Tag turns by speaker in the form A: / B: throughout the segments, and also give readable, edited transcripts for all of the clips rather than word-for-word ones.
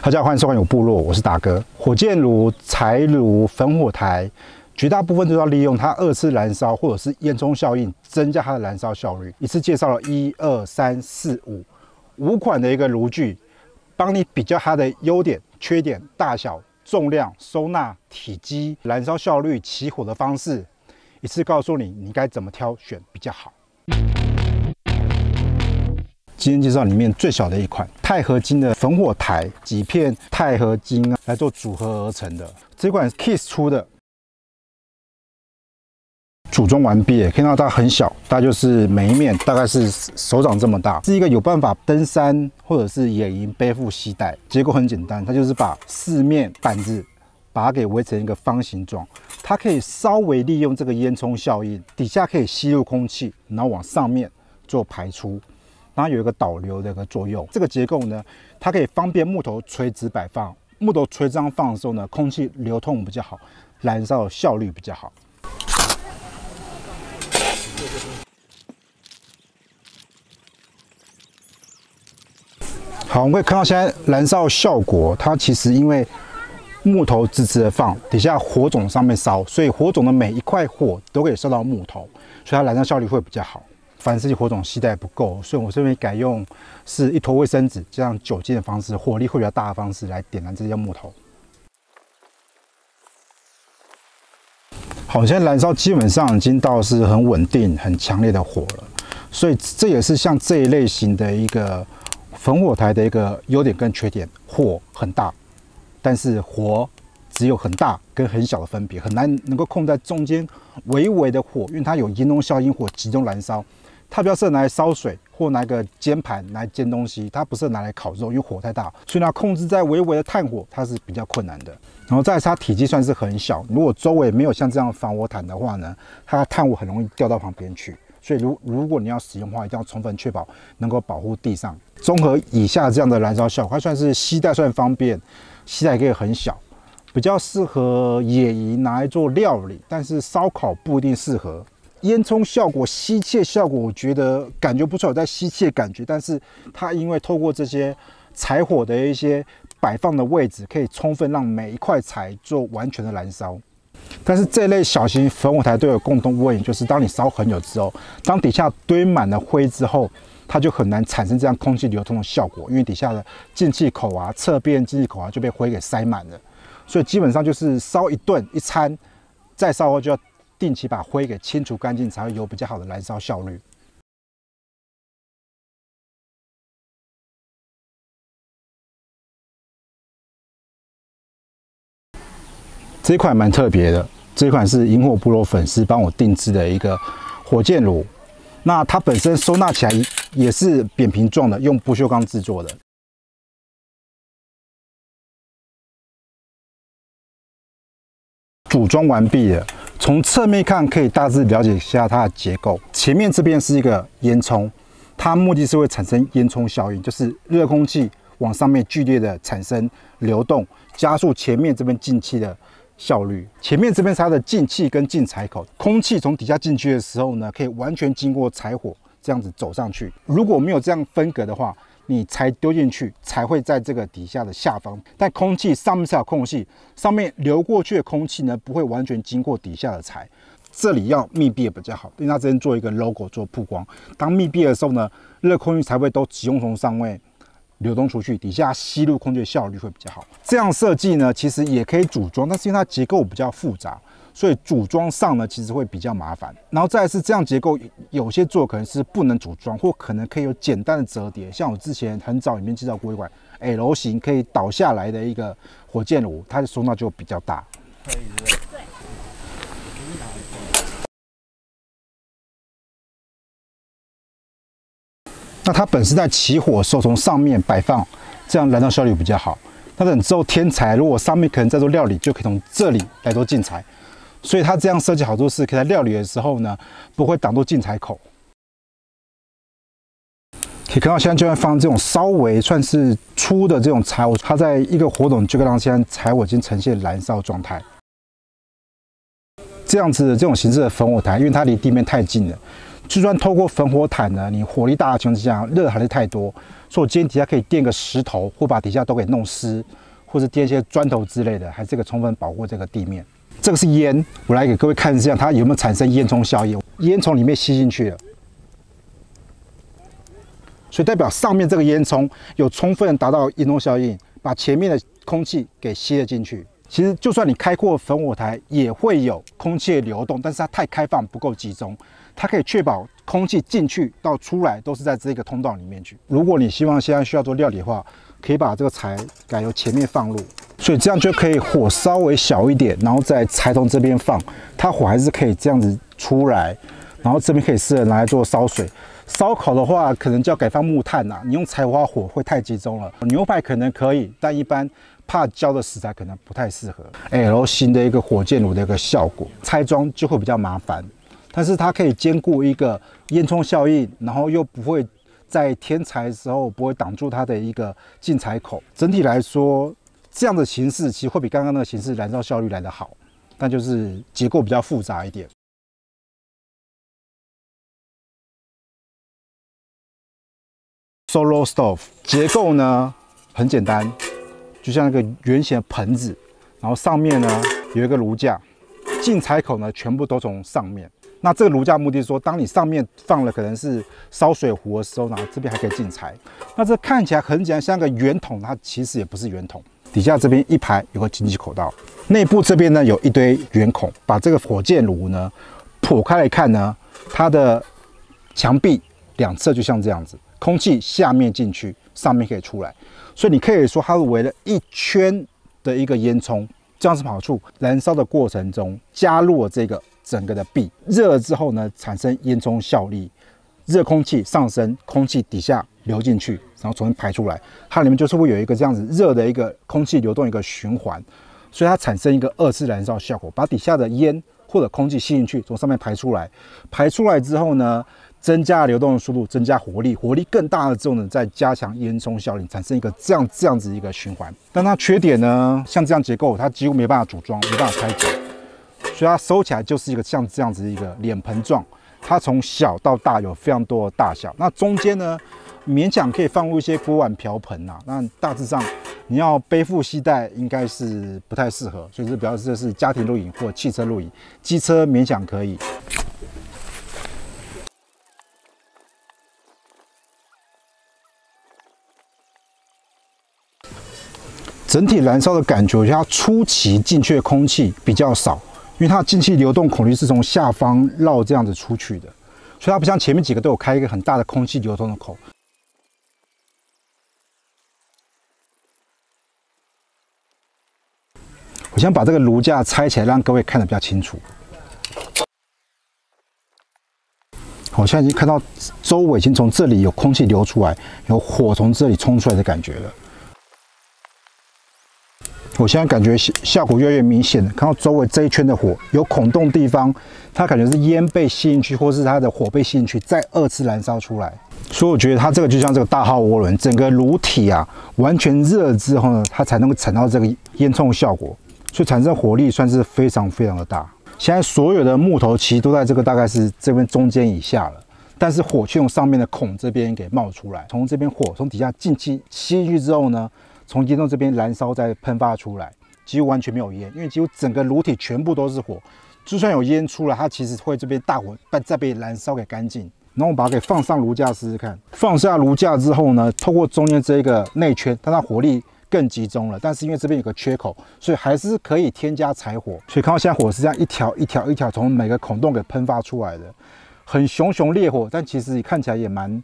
A: 大家好，欢迎收看有部落，我是达哥。火箭炉、柴炉、焚火台，绝大部分都要利用它二次燃烧或者是烟囱效应，增加它的燃烧效率。一次介绍了1、2、3、4、5款的一个炉具，帮你比较它的优点、缺点、大小、重量、收纳、体积、燃烧效率、起火的方式，一次告诉你你该怎么挑选比较好。今天介绍里面最小的一款钛合金的焚火台，几片钛合金来做组合而成的。这款 Kiss 出的，组装完毕，可以看到它很小，大概就是每一面大概是手掌这么大，是一个有办法登山或者是野营背负携带。结构很简单，它就是把四面板子把它给围成一个方形状，它可以稍微利用这个烟囱效应，底下可以吸入空气，然后往上面做排出。然后有一个导流的一个作用，这个结构呢，它可以方便木头垂直摆放。木头垂直上放的时候呢，空气流通比较好，燃烧效率比较好。好，我们可以看到现在燃烧效果，它其实因为木头直直的放，底下火种上面烧，所以火种的每一块火都可以烧到木头，所以它燃烧效率会比较好。凡是火种携带不够，所以我这边改用是一坨卫生纸，这样酒精的方式，火力会比较大的方式来点燃这些木头。好，现在燃烧基本上已经到是很稳定、很强烈的火了，所以这也是像这一类型的一个焚火台的一个优点跟缺点。火很大，但是火只有很大跟很小的分别，很难能够控在中间微微的火，因为它有烟囱效应或集中燃烧。它比较适合拿来烧水，或拿个煎盘来煎东西，它不适合拿来烤肉，因为火太大，所以呢，控制在微微的炭火，它是比较困难的。然后再来是它体积算是很小，如果周围没有像这样防火毯的话呢，它的炭火很容易掉到旁边去。所以如果你要使用的话，一定要充分确保能够保护地上。综合以下这样的燃烧效果，它算是携带算方便，携带可以很小，比较适合野营拿来做料理，但是烧烤不一定适合。烟囱效果、吸气效果，我觉得感觉不出来有在吸气的感觉，但是它因为透过这些柴火的一些摆放的位置，可以充分让每一块柴做完全的燃烧。但是这类小型焚火台都有共同问题，就是当你烧很久之后，当底下堆满了灰之后，它就很难产生这样空气流通的效果，因为底下的进气口啊、侧边进气口啊就被灰给塞满了，所以基本上就是烧一顿一餐，再烧后就要定期把灰给清除干净，才会有比较好的燃烧效率。这一款蛮特别的，这一款是萤火部落粉丝帮我定制的一个火箭炉。那它本身收纳起来也是扁平状的，用不锈钢制作的。组装完毕了，从侧面看可以大致了解一下它的结构。前面这边是一个烟囱，它目的是会产生烟囱效应，就是热空气往上面剧烈的产生流动，加速前面这边进气的效率。前面这边是它的进气跟进柴口，空气从底下进去的时候呢，可以完全经过柴火这样子走上去。如果没有这样分隔的话，你柴丢进去，才会在这个底下的下方，但空气上面是有空隙，上面流过去的空气呢，不会完全经过底下的柴。这里要密闭比较好，因为它这边做一个 logo 做曝光。当密闭的时候呢，热空气才会都集中从上面流动出去，底下吸入空气的效率会比较好。这样设计呢，其实也可以组装，但是因为它结构比较复杂，所以组装上呢其实会比较麻烦。然后再来是这样结构，有些做可能是不能组装，或可能可以有简单的折叠。像我之前很早里面介绍过一款 L 型可以倒下来的一个火箭炉，它的收纳就比较大。可以的。对。那它本身在起火的时候从上面摆放，这样燃烧效率比较好。那等之后添柴，如果上面可能在做料理，就可以从这里来做进柴。所以它这样设计好处是，可以在料理的时候呢，不会挡住进柴口。可以看到现在就在放这种稍微算是粗的这种柴火，它在一个火种就可以让现在柴火已经呈现燃烧状态。这样子的这种形式的焚火台，因为它离地面太近了，就算透过焚火毯呢，你火力大的情况下，热还是太多，所以我今天底下可以垫个石头，或把底下都给弄湿，或者垫一些砖头之类的，还是这个充分保护这个地面。这个是烟，我来给各位看一下，它有没有产生烟囱效应？烟从里面吸进去了。 所以代表上面这个烟囱有充分达到烟囱效应，把前面的空气给吸了进去。其实就算你开阔焚火台，也会有空气的流动，但是它太开放不够集中，它可以确保空气进去到出来都是在这个通道里面去。如果你希望现在需要做料理的话，可以把这个柴改由前面放入，所以这样就可以火稍微小一点，然后在柴从这边放，它火还是可以这样子出来，然后这边可以适合拿来做烧水。 烧烤的话，可能就要改放木炭啦。你用柴花火会太集中了。牛排可能可以，但一般怕焦的食材可能不太适合。L 型的一个火箭炉的一个效果，拆装就会比较麻烦，但是它可以兼顾一个烟囱效应，然后又不会在添柴的时候不会挡住它的一个进柴口。整体来说，这样的形式其实会比刚刚那个形式燃烧效率来得好，但就是结构比较复杂一点。 Solo stove 结构呢很简单，就像一个圆形的盆子，然后上面呢有一个炉架，进柴口呢全部都从上面。那这个炉架目的是说，当你上面放了可能是烧水壶的时候呢，这边还可以进柴。那这看起来很简单，像个圆筒，它其实也不是圆筒。底下这边一排有个进气口道，内部这边呢有一堆圆孔。把这个火箭炉呢剖开来看呢，它的墙壁两侧就像这样子。 空气下面进去，上面可以出来，所以你可以说它是围了一圈的一个烟囱。这样是好处，燃烧的过程中加入了这个整个的壁，热了之后呢，产生烟囱效力，热空气上升，空气底下流进去，然后重新排出来，它里面就是会有一个这样子热的一个空气流动一个循环，所以它产生一个二次燃烧效果，把底下的烟或者空气吸进去，从上面排出来，排出来之后呢？ 增加流动的速度，增加火力，火力更大了之后呢，再加强烟囱效应，产生一个这样子一个循环。但它缺点呢，像这样结构，它几乎没办法组装，没办法拆解，所以它收起来就是一个像这样子一个脸盆状。它从小到大有非常多的大小，那中间呢，勉强可以放入一些锅碗瓢盆呐。那大致上你要背负携带，应该是不太适合，所以这表示这是家庭露营或汽车露营，机车勉强可以。 整体燃烧的感觉，它初期进去的空气比较少，因为它的进气流动孔率是从下方绕这样子出去的，所以它不像前面几个都有开一个很大的空气流通的口。我先把这个炉架拆起来，让各位看得比较清楚。我现在已经看到周围已经从这里有空气流出来，有火从这里冲出来的感觉了。 我现在感觉效果越来越明显了，看到周围这一圈的火有孔洞地方，它感觉是烟被吸进去，或是它的火被吸进去，再二次燃烧出来。所以我觉得它这个就像这个大号涡轮，整个炉体啊完全热了之后呢，它才能够产到这个烟囱效果，所以产生火力算是非常的大。现在所有的木头其实都在这个大概是这边中间以下了，但是火却从上面的孔这边给冒出来，从这边火从底下进气吸进去之后呢。 从烟囱这边燃烧再喷发出来，几乎完全没有烟，因为几乎整个炉体全部都是火，就算有烟出来，它其实会这边大火再被燃烧给干净。然后我把它给放上炉架试试看。放下炉架之后呢，透过中间这个内圈，它火力更集中了。但是因为这边有个缺口，所以还是可以添加柴火。所以看到现在火是这样一条一条一条从每个孔洞给喷发出来的，很熊熊烈火，但其实看起来也蛮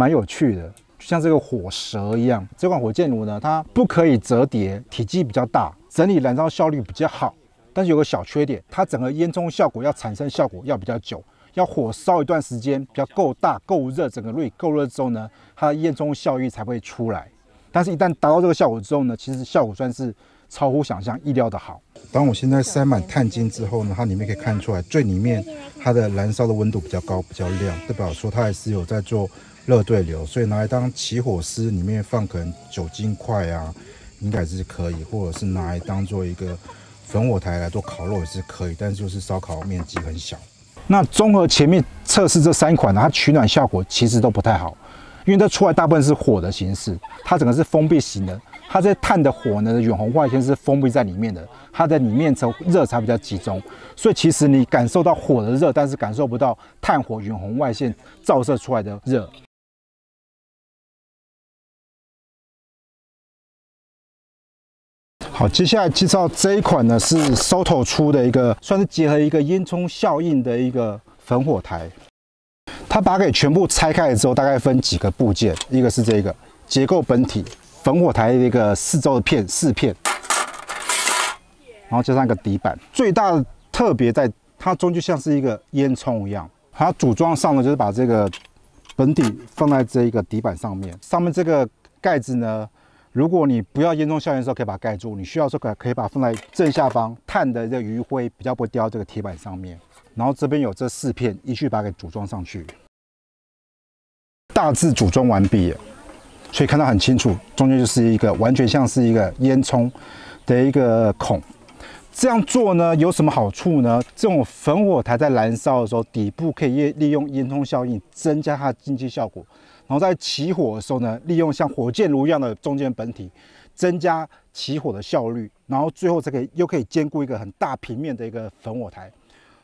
A: 有趣的。 像这个火蛇一样，这款火箭炉呢，它不可以折叠，体积比较大，整体燃烧效率比较好。但是有个小缺点，它整个烟囱效果要产生效果要比较久，要火烧一段时间，比较够大、够热，整个炉够热之后呢，它的烟囱效益才会出来。但是，一旦达到这个效果之后呢，其实效果算是超乎想象、意料的好。当我现在塞满碳晶之后呢，它里面可以看出来，最里面它的燃烧的温度比较高、比较亮，代表说它还是有在做。 热对流，所以拿来当起火丝，里面放可能酒精块啊，应该是可以，或者是拿来当做一个焚火台来做烤肉也是可以，但是就是烧烤面积很小。那综合前面测试这3款呢，它取暖效果其实都不太好，因为它出来大部分是火的形式，它整个是封闭型的。它这碳的火呢，远红外线是封闭在里面的，它在里面热才比较集中，所以其实你感受到火的热，但是感受不到碳火远红外线照射出来的热。好，接下来介绍这一款呢，是 Soto 出的一个，算是结合一个烟囱效应的一个焚火台。它把它给全部拆开了之后，大概分几个部件，一个是这个结构本体。焚火台的一个4周的片，4片，然后加上一个底板。最大的特别在它中就像是一个烟囱一样，它组装上呢就是把这个本体放在这一个底板上面，上面这个盖子呢，如果你不要烟囱效应的时候可以把它盖住，你需要的时候可以把它放在正下方，碳的这个余晖比较不会掉到这个铁板上面。然后这边有这4片，依序把它给组装上去，大致组装完毕了。所以看到很清楚，中间就是一个完全像是一个烟囱的一个孔。这样做呢有什么好处呢？这种焚火台在燃烧的时候，底部可以利用烟囱效应增加它的经济效果，然后在起火的时候呢，利用像火箭炉一样的中间本体，增加起火的效率，然后最后又可以兼顾一个很大平面的一个焚火台，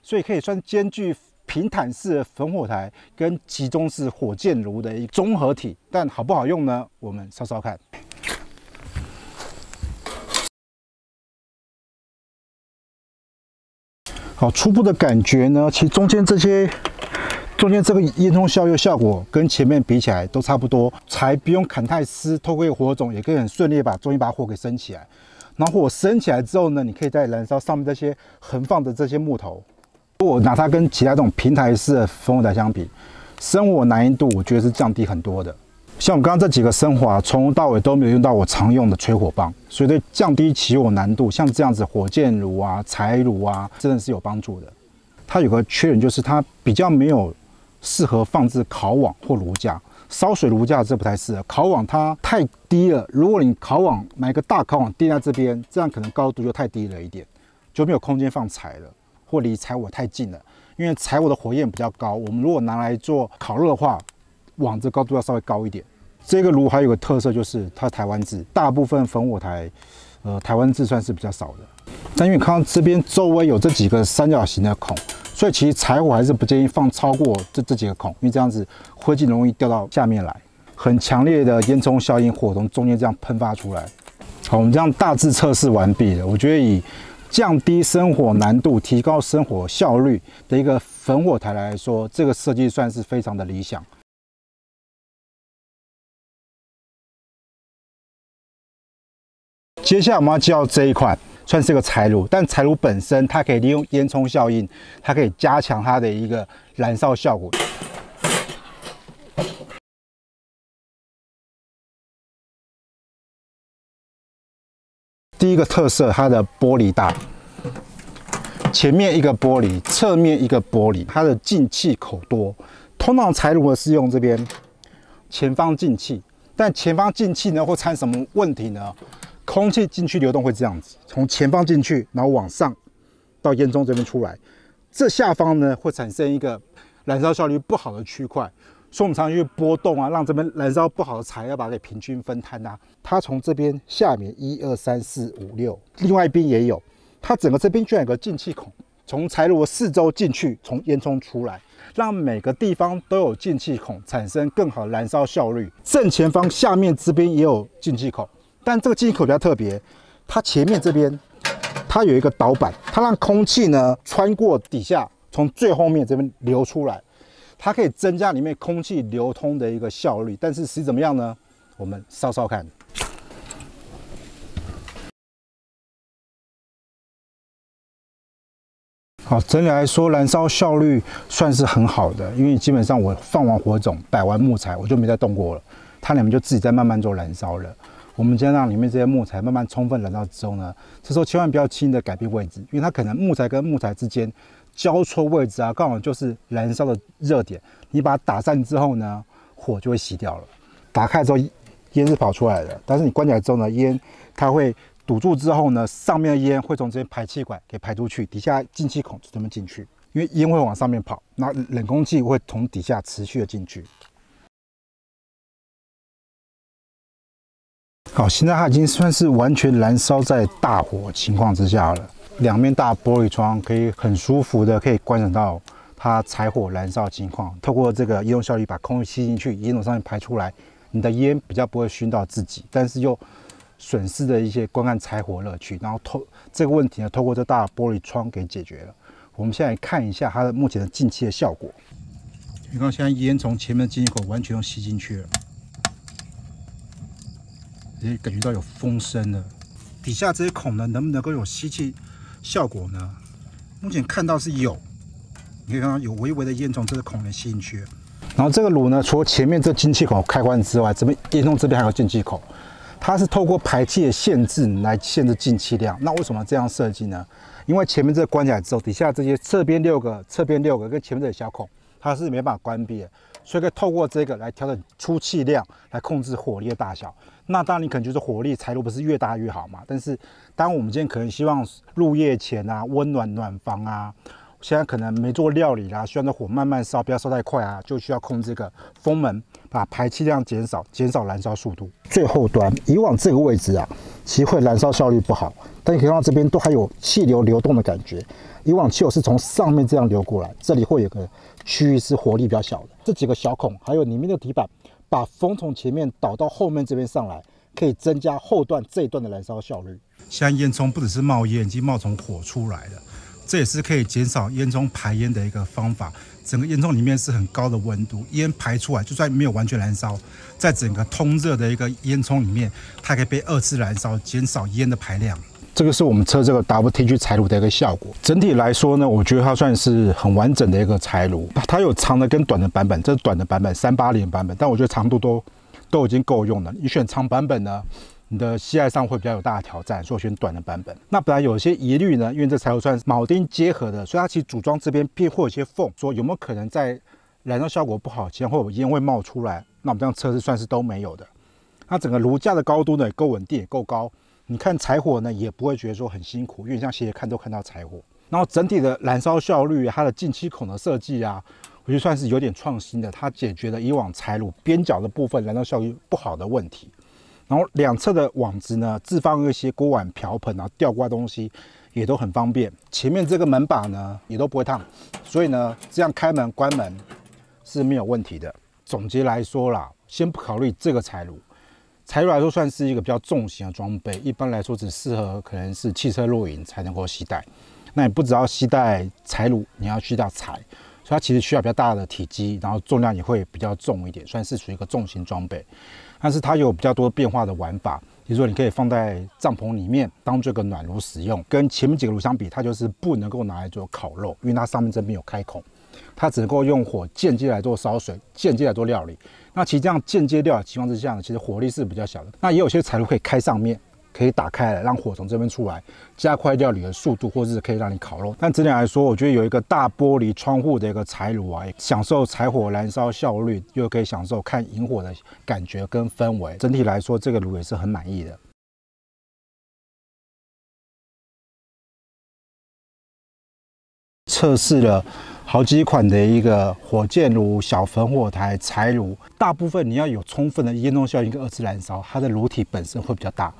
A: 所以可以算兼具平坦式的焚火台跟集中式火箭炉的一个综合体，但好不好用呢？我们烧烧看。好，初步的感觉呢，其实中间这个烟囱效果跟前面比起来都差不多，柴不用砍太湿，透过火种也可以很顺利把中间把火给升起来。然后火升起来之后呢，你可以再燃烧上面这些横放的这些木头。如果拿它跟其他这种平台式的焚火台相比，生火难易度我觉得是降低很多的。像我刚刚这几个生火从头到尾都没有用到我常用的吹火棒，所以对降低起火难度，像这样子火箭炉啊、柴炉啊，真的是有帮助的。它有个缺点就是它比较没有适合放置烤网或炉架，烧水炉架这不太适合。烤网它太低了，如果你烤网买个大烤网钉在这边，这样可能高度就太低了一点，就没有空间放柴了。或离柴火太近了，因为柴火的火焰比较高，我们如果拿来做烤肉的话，网子高度要稍微高一点。这个炉还有个特色就是它台湾制，大部分焚火台，台湾制算是比较少的。但因为看到这边周围有这几个三角形的孔，所以其实柴火还是不建议放超过这几个孔，因为这样子灰烬容易掉到下面来。很强烈的烟囱效应，火从中间这样喷发出来。好，我们这样大致测试完毕了。我觉得以降低生火难度、提高生火效率的一个焚火台来说，这个设计算是非常的理想。接下来我们要介绍这一款，算是个柴炉，但柴炉本身它可以利用烟囱效应，它可以加强它的一个燃烧效果。第一个特色，它的玻璃大，前面一个玻璃，侧面一个玻璃，它的进气口多。通常柴炉呢是用这边前方进气，但前方进气呢会产生什么问题呢？空气进去流动会这样子，从前方进去，然后往上到烟囱这边出来，这下方呢会产生一个燃烧效率不好的区块。所以我们常常去波动啊，让这边燃烧不好的柴要把它给平均分摊啊。它从这边下面1、2、3、4、5、6，另外一边也有，它整个这边居然有个进气孔，从柴炉的4周进去，从烟囱出来，让每个地方都有进气孔，产生更好的燃烧效率。正前方下面这边也有进气孔，但这个进气口比较特别，它前面这边它有一个导板，它让空气呢穿过底下，从最后面这边流出来。它可以增加里面空气流通的一个效率，但是实际怎么样呢？我们烧烧看。好，整体来说，燃烧效率算是很好的，因为基本上我放完火种、摆完木材，我就没再动过了，它里面就自己在慢慢做燃烧了。我们先让里面这些木材慢慢充分燃烧之后呢，这时候千万不要轻易的改变位置，因为它可能木材跟木材之间交错位置啊，刚好就是燃烧的热点。你把它打散之后呢，火就会熄掉了。打开之后，烟是跑出来的，但是你关起来之后呢，烟它会堵住之后呢，上面的烟会从这边排气管给排出去，底下进气孔就这么进去。因为烟会往上面跑，那冷空气会从底下持续的进去。好，现在它已经算是完全燃烧在大火情况之下了。两面大玻璃窗可以很舒服的可以观赏到它柴火燃烧情况。透过这个烟囱效率把空气吸进去，烟囱上面排出来，你的烟比较不会熏到自己，但是又损失的一些观看柴火乐趣。然后这个问题呢，透过这大玻璃窗给解决了。我们现在看一下它的目前的进气的效果。你看，现在烟从前面的进气口完全都吸进去了，也感觉到有风声了。底下这些孔呢，能不能够有吸气效果呢？目前看到是有，你可以看到有微微的烟从这个孔里吸进去。然后这个炉呢，除了前面这进气口开关之外，这边烟囱这边还有进气口，它是透过排气的限制来限制进气量。那为什么这样设计呢？因为前面这个关起来之后，底下这些侧边6个跟前面这个小孔，它是没办法关闭的，所以可以透过这个来调整出气量，来控制火力的大小。那当然，你可能觉得火力柴炉不是越大越好嘛？但是，当我们今天可能希望入夜前啊，温暖房啊，现在可能没做料理啦，需要那火慢慢烧，不要烧太快啊，就需要控制这个风门，把排气量减少，减少燃烧速度。最后端，以往这个位置啊，其实会燃烧效率不好，但你可以看到这边都还有气流流动的感觉。以往气流是从上面这样流过来，这里会有个区域是火力比较小的。这几个小孔，还有里面的底板，把风从前面导到后面这边上来，可以增加后段这一段的燃烧效率。现在烟囱不只是冒烟，已经冒从火出来了。这也是可以减少烟囱排烟的一个方法。整个烟囱里面是很高的温度，烟排出来就算没有完全燃烧，在整个通热的一个烟囱里面，它可以被2次燃烧，减少烟的排量。这个是我们车这个 WTG 柴炉的一个效果。整体来说呢，我觉得它算是很完整的一个柴炉。它有长的跟短的版本，这是短的版本380版本，但我觉得长度都已经够用了。你选长版本呢，你的膝盖上会比较有大的挑战，所以我选短的版本。那本来有一些疑虑呢，因为这柴炉算是铆钉结合的，所以它其实组装这边会有一些缝，说有没有可能在燃烧效果不好前会有烟会冒出来？那我们这样测试算是都没有的。它整个炉架的高度呢也够稳定，也够高。你看柴火呢也不会觉得说很辛苦，因为你像斜斜看都看到柴火。然后整体的燃烧效率，它的进气孔的设计啊，我觉得算是有点创新的。它解决了以往柴炉边角的部分燃烧效率不好的问题。然后两侧的网子呢，置放一些锅碗瓢盆啊，吊挂东西也都很方便。前面这个门把呢也都不会烫，所以呢这样开门关门是没有问题的。总结来说啦，先不考虑这个柴炉。柴炉来说算是一个比较重型的装备，一般来说只适合可能是汽车露营才能够携带。那你不只要携带柴炉，你要携带柴，所以它其实需要比较大的体积，然后重量也会比较重一点，算是属于一个重型装备。但是它有比较多变化的玩法，比如说你可以放在帐篷里面当这个暖炉使用。跟前面几个炉相比，它就是不能够拿来做烤肉，因为它上面这边有开孔。它只能够用火间接来做烧水，间接来做料理。那其实这样间接料理情况之下呢，其实火力是比较小的。那也有些柴炉可以开上面，可以打开来让火从这边出来，加快料理的速度，或者是可以让你烤肉。但整体来说，我觉得有一个大玻璃窗户的一个柴炉啊，享受柴火燃烧效率，又可以享受看萤火的感觉跟氛围。整体来说，这个炉也是很满意的。测试了好几款的一个火箭炉、小焚火台、柴炉，大部分你要有充分的烟囱效应跟2次燃烧，它的炉体本身会比较大，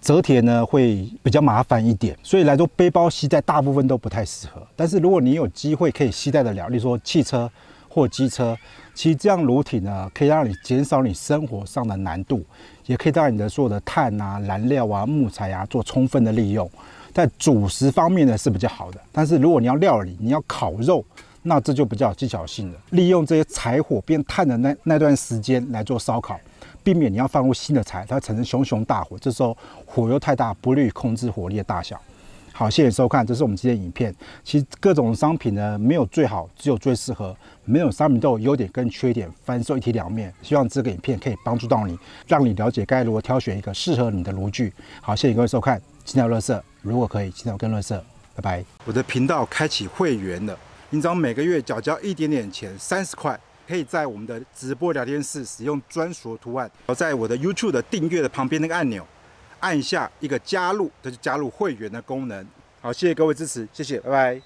A: 折叠呢会比较麻烦一点，所以来说背包携带大部分都不太适合。但是如果你有机会可以携带得了，例如说汽车或机车，其实这样炉体呢可以让你减少你生活上的难度，也可以让你的所有的碳啊、燃料啊、木材啊做充分的利用。在主食方面呢是比较好的，但是如果你要料理、你要烤肉，那这就比较有技巧性了。利用这些柴火变炭的那段时间来做烧烤，避免你要放入新的柴，它会产生熊熊大火，这时候火又太大，不利于控制火力的大小。好，谢谢收看，这是我们今天的影片。其实各种商品呢，没有最好，只有最适合。每种商品都有优点跟缺点，凡事一体两面。希望这个影片可以帮助到你，让你了解该如何挑选一个适合你的炉具。好，谢谢各位收看，青鸟乐色，如果可以，青鸟跟乐色，拜拜。我的频道开启会员了，你只要每个月缴交一点点钱，30块。可以在我们的直播聊天室使用专属的图案，然后在我的 YouTube 的订阅的旁边那个按钮，按下一个加入，这就加入会员的功能。好，谢谢各位支持，谢谢，拜拜。